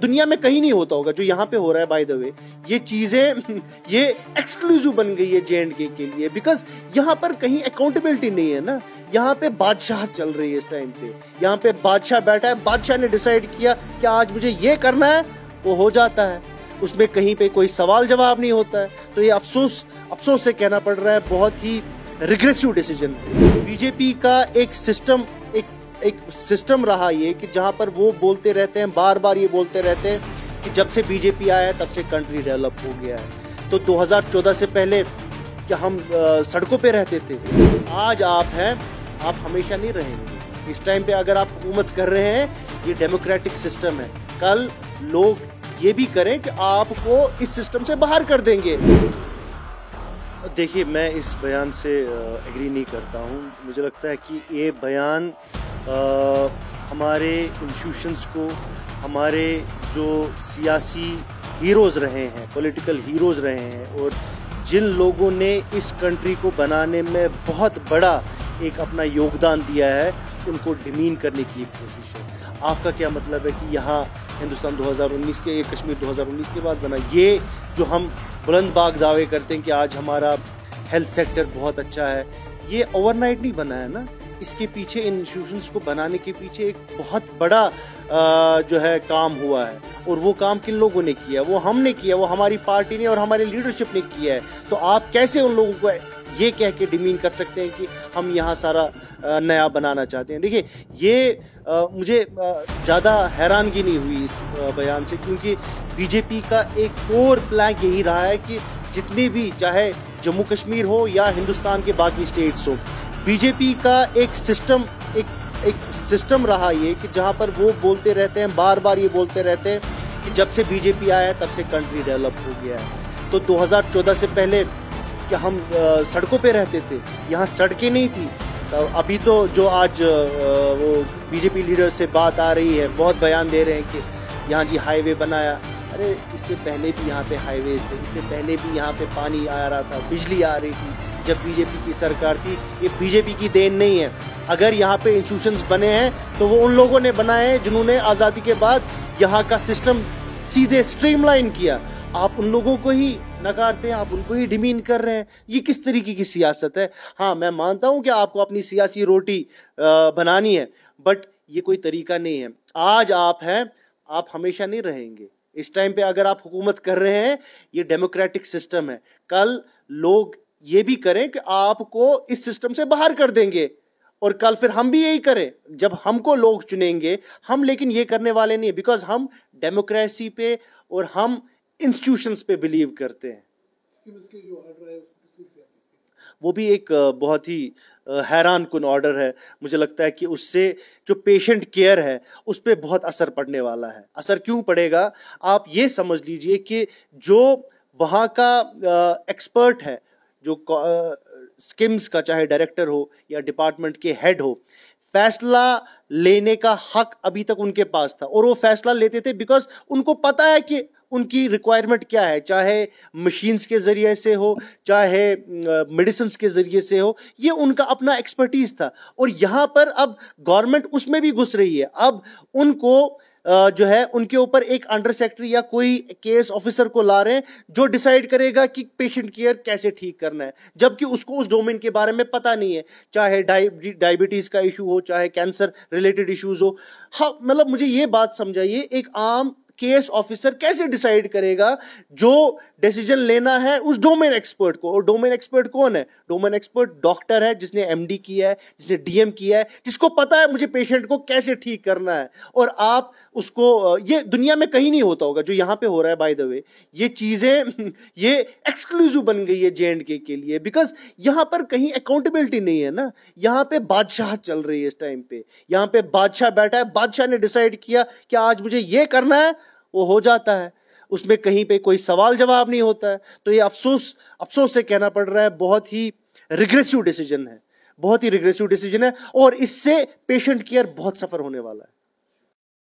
दुनिया में कहीं नहीं होता होगा जो यहाँ पे हो रहा है। बाय द वे ये चीजें ये एक्सक्लूसिव बन गई है J&K के लिए, बिकॉज यहाँ पर कहीं अकाउंटेबिलिटी नहीं है ना। यहाँ पे बादशाह चल रही है इस टाइम पे, यहाँ पे बादशाह बैठा है, बादशाह ने डिसाइड किया कि आज मुझे ये करना है, वो हो जाता है, उसमें कहीं पे कोई सवाल जवाब नहीं होता है। तो ये अफसोस से कहना पड़ रहा है, बहुत ही रिग्रेसिव डिसीजन। बीजेपी का एक सिस्टम रहा ये कि जहां पर वो बोलते रहते हैं, बार बार ये बोलते रहते हैं कि जब से बीजेपी आया है तब से कंट्री डेवलप हो गया है। तो 2014 से पहले क्या हम सड़कों पे रहते थे? आज आप हैं, आप हमेशा नहीं रहेंगे। इस टाइम पे अगर आप हुकूमत कर रहे हैं, ये डेमोक्रेटिक सिस्टम है, कल लोग ये भी करें कि आपको इस सिस्टम से बाहर कर देंगे। देखिए, मैं इस बयान से एग्री नहीं करता हूँ। मुझे लगता है कि ये बयान हमारे इंस्टीट्यूशंस को, हमारे जो सियासी हीरोज़ रहे हैं, पॉलिटिकल हीरोज़ रहे हैं, और जिन लोगों ने इस कंट्री को बनाने में बहुत बड़ा एक अपना योगदान दिया है, उनको डिमीन करने की एक कोशिश है। आपका क्या मतलब है कि यहाँ हिंदुस्तान 2019 के, कश्मीर 2019 के बाद बना? ये जो हम बुलंद बाग दावे करते हैं कि आज हमारा हेल्थ सेक्टर बहुत अच्छा है, ये ओवरनाइट नहीं बना है ना। इसके पीछे, इन इंस्टीट्यूशंस को बनाने के पीछे एक बहुत बड़ा जो है काम हुआ है, और वो काम किन लोगों ने किया? वो हमने किया, वो हमारी पार्टी ने और हमारे लीडरशिप ने किया है। तो आप कैसे उन लोगों को ये कह के डिमीन कर सकते हैं कि हम यहाँ सारा नया बनाना चाहते हैं? देखिए, ये मुझे ज़्यादा हैरानगी नहीं हुई इस बयान से, क्योंकि बीजेपी का एक कोर प्लान यही रहा है कि जितनी भी, चाहे जम्मू कश्मीर हो या हिंदुस्तान के बाकी स्टेट्स हो, बीजेपी का एक सिस्टम रहा ये कि जहाँ पर वो बोलते रहते हैं, बार बार ये बोलते रहते हैं कि जब से बीजेपी आया है तब से कंट्री डेवलप हो गया है। तो 2014 से पहले क्या हम सड़कों पे रहते थे? यहाँ सड़कें नहीं थी। अभी तो जो आज वो बीजेपी लीडर से बात आ रही है, बहुत बयान दे रहे हैं कि यहाँ जी हाईवे बनाया। अरे, इससे पहले भी यहाँ पे हाईवेज थे, इससे पहले भी यहाँ पे पानी आ रहा था, बिजली आ रही थी जब बीजेपी की सरकार थी। ये बीजेपी की देन नहीं है। अगर यहाँ पे इंस्टीट्यूशंस बने हैं तो वो उन लोगों ने बनाए हैं जिन्होंने आज़ादी के बाद यहाँ का सिस्टम सीधे स्ट्रीमलाइन किया। आप उन लोगों को ही नकारते हैं, आप उनको ही डिमीन कर रहे हैं। ये किस तरीके की सियासत है? हाँ, मैं मानता हूँ कि आपको अपनी सियासी रोटी बनानी है, बट ये कोई तरीका नहीं है। आज आप हैं, आप हमेशा नहीं रहेंगे। इस टाइम पे अगर आप हुकूमत कर रहे हैं, ये डेमोक्रेटिक सिस्टम है, कल लोग ये भी करें कि आपको इस सिस्टम से बाहर कर देंगे, और कल फिर हम भी यही करें जब हमको लोग चुनेंगे। हम लेकिन ये करने वाले नहीं है, बिकॉज हम डेमोक्रेसी पे और हम इंस्टीट्यूशंस पे बिलीव करते हैं। वो भी एक बहुत ही हैरान कुन ऑर्डर है। मुझे लगता है कि उससे जो पेशेंट केयर है उस पर बहुत असर पड़ने वाला है। असर क्यों पड़ेगा? आप ये समझ लीजिए कि जो वहाँ का एक्सपर्ट है, जो स्किम्स का चाहे डायरेक्टर हो या डिपार्टमेंट के हेड हो, फैसला लेने का हक अभी तक उनके पास था, और वो फैसला लेते थे बिकॉज उनको पता है कि उनकी रिक्वायरमेंट क्या है, चाहे मशीन्स के ज़रिए से हो, चाहे मेडिसिन्स के ज़रिए से हो। ये उनका अपना एक्सपर्टीज़ था, और यहाँ पर अब गवर्नमेंट उसमें भी घुस रही है। अब उनको जो है, उनके ऊपर एक अंडर सेक्रेटरी या कोई केस ऑफिसर को ला रहे हैं जो डिसाइड करेगा कि पेशेंट केयर कैसे ठीक करना है, जबकि उसको उस डोमेन के बारे में पता नहीं है। चाहे डायबिटीज़ का इशू हो, चाहे कैंसर रिलेटेड इश्यूज हो। हाँ, मतलब मुझे ये बात समझाइए, एक आम केस ऑफिसर कैसे डिसाइड करेगा जो डिसीजन लेना है उस डोमेन एक्सपर्ट को? और डोमेन एक्सपर्ट कौन है? डोमेन एक्सपर्ट डॉक्टर है, जिसने एमडी किया है, जिसने डीएम किया है, जिसको पता है मुझे पेशेंट को कैसे ठीक करना है। और आप उसको, ये दुनिया में कहीं नहीं होता होगा जो यहाँ पे हो रहा है। बाय द वे ये चीजें ये एक्सक्लूसिव बन गई है J&K के लिए, बिकॉज यहाँ पर कहीं अकाउंटेबिलिटी नहीं है ना। यहाँ पे बादशाह चल रही है इस टाइम पे, यहाँ पे बादशाह बैठा है, बादशाह ने डिसाइड किया कि आज मुझे ये करना है, वो हो जाता है, उसमें कहीं पे कोई सवाल जवाब नहीं होता है। तो ये अफसोस से कहना पड़ रहा है, बहुत ही रिग्रेसिव डिसीजन है, बहुत ही रिग्रेसिव डिसीजन है, और इससे पेशेंट केयर बहुत सफर होने वाला है।